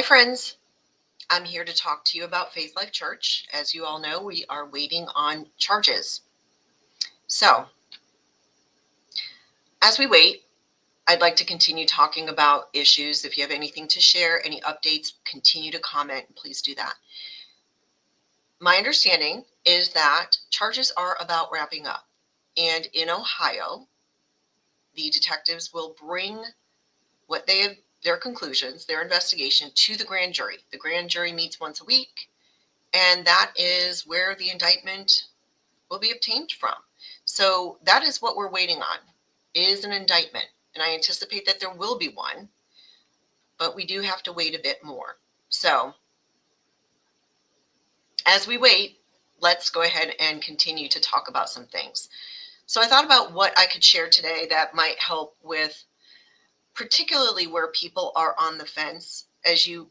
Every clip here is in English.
friends, I'm here to talk to you about Faith Life Church. As you all know, we are waiting on charges. So, as we wait, I'd like to continue talking about issues. If you have anything to share, any updates, continue to comment. Please do that. My understanding is that charges are about wrapping up. And in Ohio, the detectives will bring their conclusions, their investigation, to the grand jury. The grand jury meets once a week, and that is where the indictment will be obtained from. So that is what we're waiting on, is an indictment. And I anticipate that there will be one, but we do have to wait a bit more. So as we wait, let's go ahead and continue to talk about some things. So I thought about what I could share today that might help with particularly where people are on the fence, as you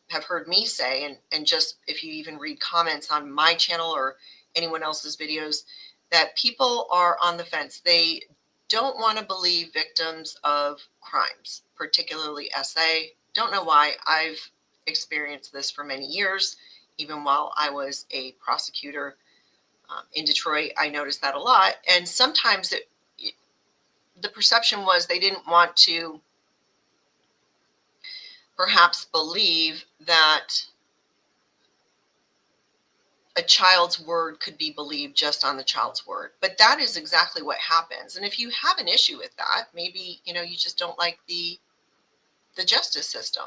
have heard me say, and just if you even read comments on my channel or anyone else's videos, that people are on the fence. They don't want to believe victims of crimes, particularly SA. Don't know why. I've experienced this for many years. Even while I was a prosecutor in Detroit, I noticed that a lot. And sometimes the perception was they didn't want to perhaps believe that a child's word could be believed just on the child's word. But that is exactly what happens. And if you have an issue with that, maybe, you just don't like the justice system.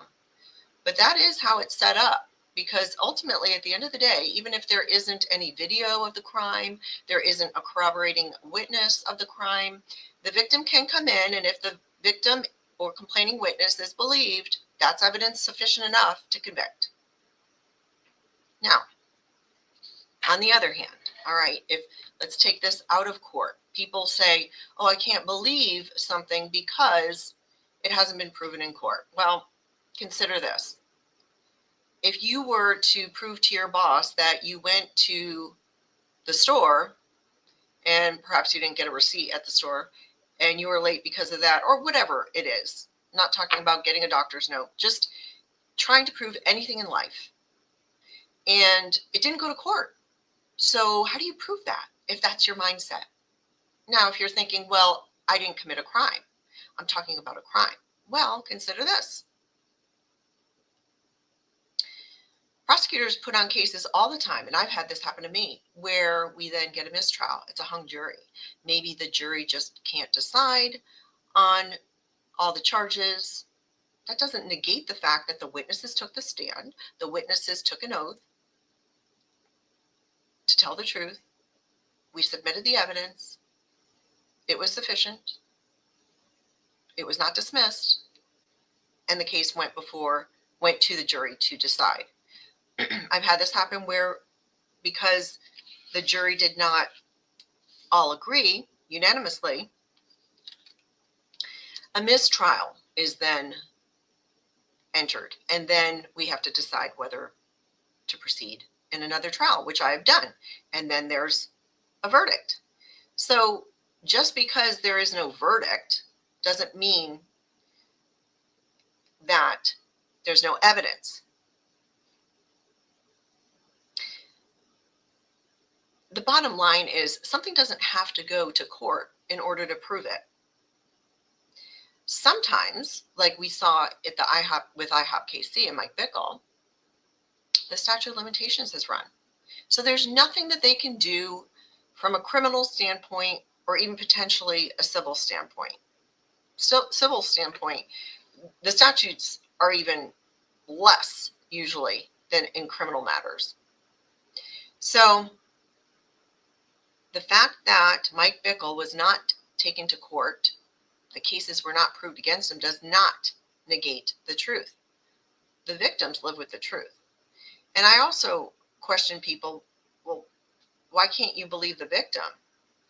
But that is how it's set up. Because ultimately, at the end of the day, even if there isn't any video of the crime, there isn't a corroborating witness of the crime, the victim can come in, and if the victim or complaining witness is believed, that's evidence sufficient enough to convict. Now, on the other hand, all right, let's take this out of court. People say, oh, I can't believe something because it hasn't been proven in court. Well, consider this. If you were to prove to your boss that you went to the store and perhaps you didn't get a receipt at the store and you were late because of that, or whatever it is, I'm not talking about getting a doctor's note, just trying to prove anything in life, and it didn't go to court. So how do you prove that if that's your mindset? Now, if you're thinking, well, I didn't commit a crime, I'm talking about a crime. Well, consider this. Prosecutors put on cases all the time, and I've had this happen to me, where we then get a mistrial. It's a hung jury. Maybe the jury just can't decide on all the charges. That doesn't negate the fact that the witnesses took the stand. The witnesses took an oath to tell the truth. We submitted the evidence. It was sufficient. It was not dismissed. And the case went to the jury to decide. I've had this happen where, because the jury did not all agree unanimously, a mistrial is then entered. And then we have to decide whether to proceed in another trial, which I have done. And then there's a verdict. So just because there is no verdict doesn't mean that there's no evidence. The bottom line is something doesn't have to go to court in order to prove it. Sometimes, like we saw at the IHOP KC and Mike Bickle, the statute of limitations has run. So there's nothing that they can do from a criminal standpoint or even potentially a civil standpoint. Civil standpoint, the statutes are even less usually than in criminal matters. So the fact that Mike Bickle was not taken to court, the cases were not proved against him, does not negate the truth. The victims live with the truth. And I also question people, well, why can't you believe the victim?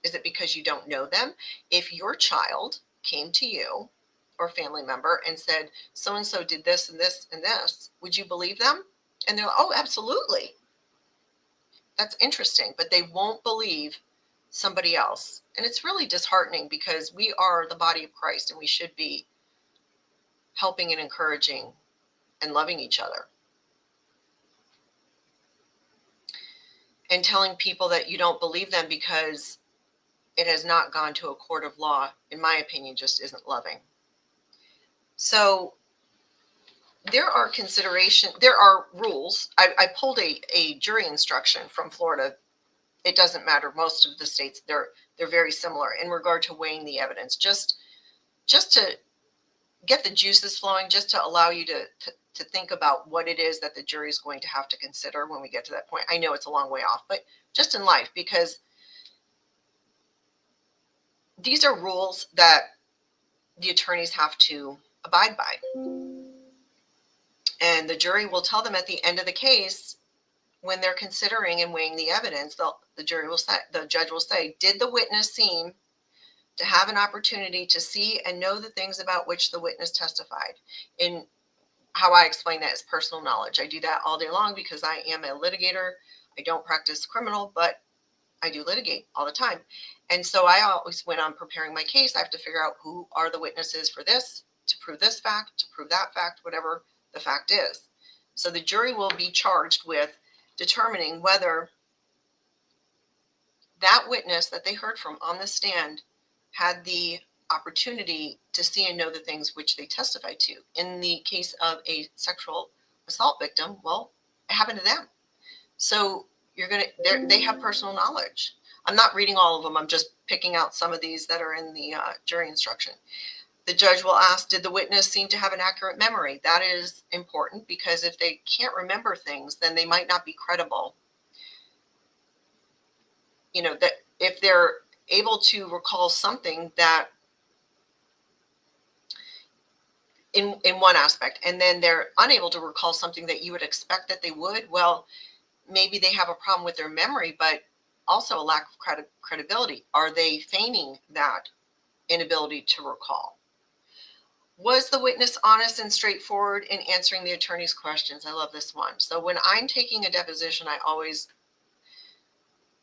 Is it because you don't know them? If your child came to you or family member and said, so-and-so did this and this and this, would you believe them? And they're like, oh, absolutely. That's interesting, but they won't believe somebody else. And it's really disheartening, because we are the body of Christ and we should be helping and encouraging and loving each other. And telling people that you don't believe them because it has not gone to a court of law, in my opinion, just isn't loving. So there are rules. I pulled a jury instruction from Florida. It doesn't matter. Most of the states, they're very similar in regard to weighing the evidence. Just to get the juices flowing, just to allow you to think about what it is that the jury is going to have to consider when we get to that point. I know it's a long way off, but just in life, because these are rules that the attorneys have to abide by. And the jury will tell them at the end of the case, when they're considering and weighing the evidence, the judge will say, did the witness seem to have an opportunity to see and know the things about which the witness testified? In how I explain that is personal knowledge. I do that all day long because I am a litigator. I don't practice criminal, but I do litigate all the time. And so I always, when I'm preparing my case, I have to figure out who are the witnesses for this, to prove this fact, to prove that fact, whatever the fact is. So the jury will be charged with determining whether that witness that they heard from on the stand had the opportunity to see and know the things which they testified to. In the case of a sexual assault victim, well, it happened to them. So they have personal knowledge. I'm not reading all of them. I'm just picking out some of these that are in the jury instruction. The judge will ask, did the witness seem to have an accurate memory? That is important because if they can't remember things, then they might not be credible. That if they're able to recall something that in one aspect, and then they're unable to recall something that you would expect that they would, well, maybe they have a problem with their memory, but also a lack of credibility. Are they feigning that inability to recall? Was the witness honest and straightforward in answering the attorney's questions? I love this one. So when I'm taking a deposition, I always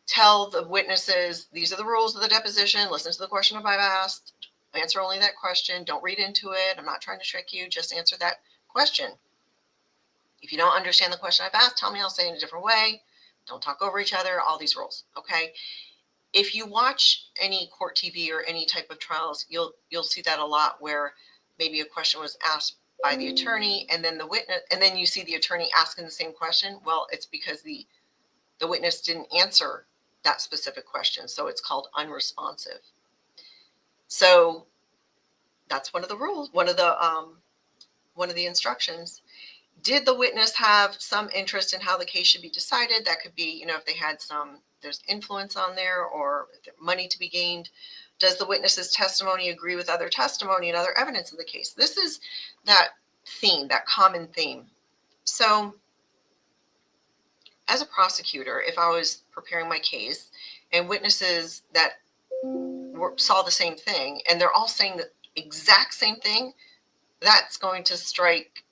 tell the witnesses, these are the rules of the deposition. Listen to the question I've asked. Answer only that question. Don't read into it. I'm not trying to trick you. Just answer that question. If you don't understand the question I've asked, tell me. I'll say it in a different way. Don't talk over each other. All these rules. Okay. If you watch any court TV or any type of trials, you'll see that a lot where maybe a question was asked by the attorney and then the witness, and then you see the attorney asking the same question. Well, it's because the witness didn't answer that specific question. So it's called unresponsive. So that's one of the rules, one of the instructions. Did the witness have some interest in how the case should be decided? That could be, if they had there's influence on there or money to be gained. Does the witness's testimony agree with other testimony and other evidence in the case? This is that theme, that common theme. So as a prosecutor, if I was preparing my case and witnesses that saw the same thing and they're all saying the exact same thing, that's going to strike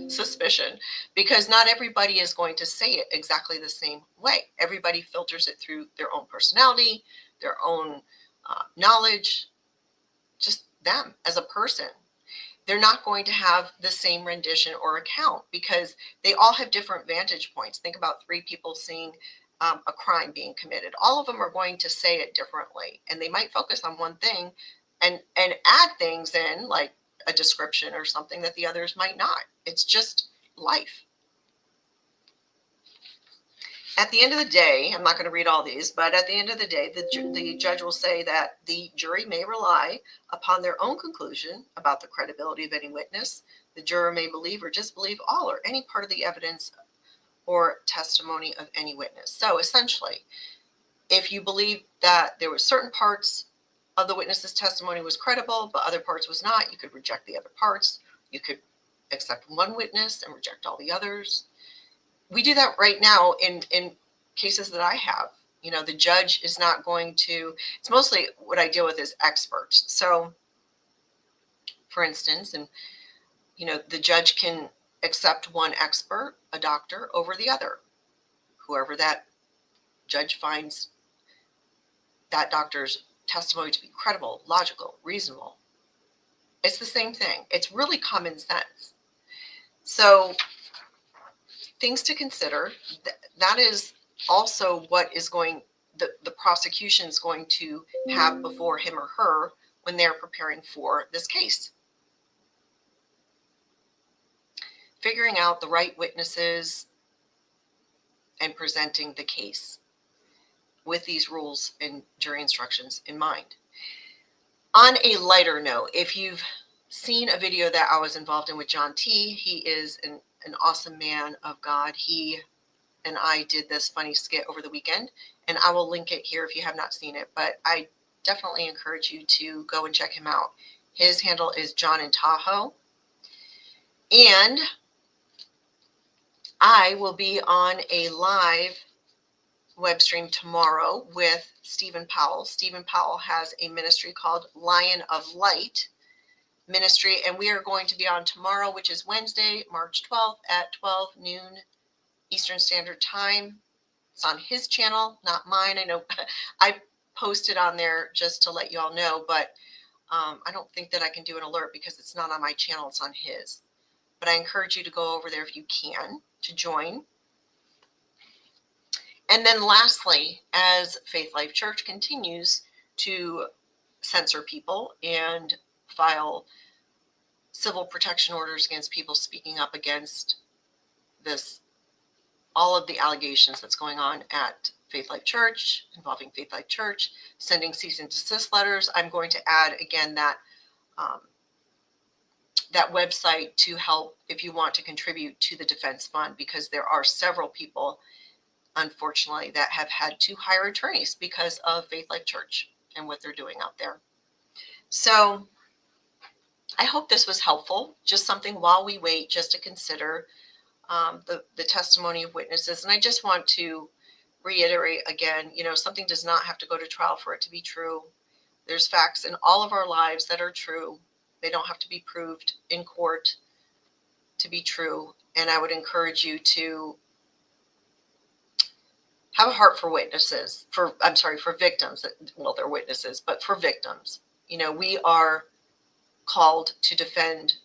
suspicion, because not everybody is going to say it exactly the same way. Everybody filters it through their own personality, their own knowledge, just them as a person. They're not going to have the same rendition or account because they all have different vantage points. Think about three people seeing a crime being committed. All of them are going to say it differently, and they might focus on one thing and add things in, like a description or something that the others might not. It's just life. At the end of the day, I'm not going to read all these, but at the end of the day, the judge will say that the jury may rely upon their own conclusion about the credibility of any witness. The juror may believe or disbelieve all or any part of the evidence or testimony of any witness. So essentially, if you believe that there were certain parts of the witness's testimony was credible, but other parts was not, you could reject the other parts. You could accept one witness and reject all the others. We do that right now in cases that I have. The judge is not going to, it's mostly what I deal with is experts. So for instance, the judge can accept one expert, a doctor, over the other. Whoever that judge finds that doctor's testimony to be credible, logical, reasonable. It's the same thing. It's really common sense. So things to consider. That is also what is going, the prosecution is going to have before him or her when they're preparing for this case. Figuring out the right witnesses and presenting the case with these rules and jury instructions in mind. On a lighter note, if you've seen a video that I was involved in with John T., he is an awesome man of God. He and I did this funny skit over the weekend, and I will link it here if you have not seen it, but I definitely encourage you to go and check him out. His handle is John in Tahoe, and I will be on a live web stream tomorrow with Stephen Powell. Stephen Powell has a ministry called Lion of Light Ministry, and we are going to be on tomorrow, which is Wednesday, March 12th at 12 noon Eastern Standard Time. It's on his channel, not mine. I know I posted on there just to let you all know, but I don't think that I can do an alert because it's not on my channel, it's on his. But I encourage you to go over there if you can to join. And then lastly, as Faith Life Church continues to censor people and file civil protection orders against people speaking up against this, all of the allegations that's going on at Faith Life Church, involving Faith Life Church, sending cease and desist letters. I'm going to add again that that website to help if you want to contribute to the defense fund, because there are several people, unfortunately, that have had to hire attorneys because of Faith Life Church and what they're doing out there. So I hope this was helpful. Just something while we wait, just to consider the testimony of witnesses. And I just want to reiterate again, something does not have to go to trial for it to be true. There's facts in all of our lives that are true. They don't have to be proved in court to be true. And I would encourage you to have a heart for witnesses, for victims. Well, they're witnesses, but for victims. We are called to defend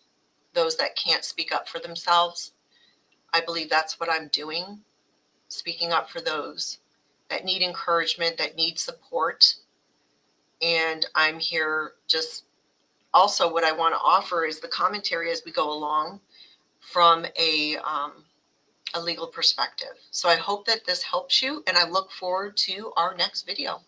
those that can't speak up for themselves. I believe that's what I'm doing, speaking up for those that need encouragement, that need support. And I'm here just also what I want to offer is the commentary as we go along from a legal perspective. So I hope that this helps you, and I look forward to our next video.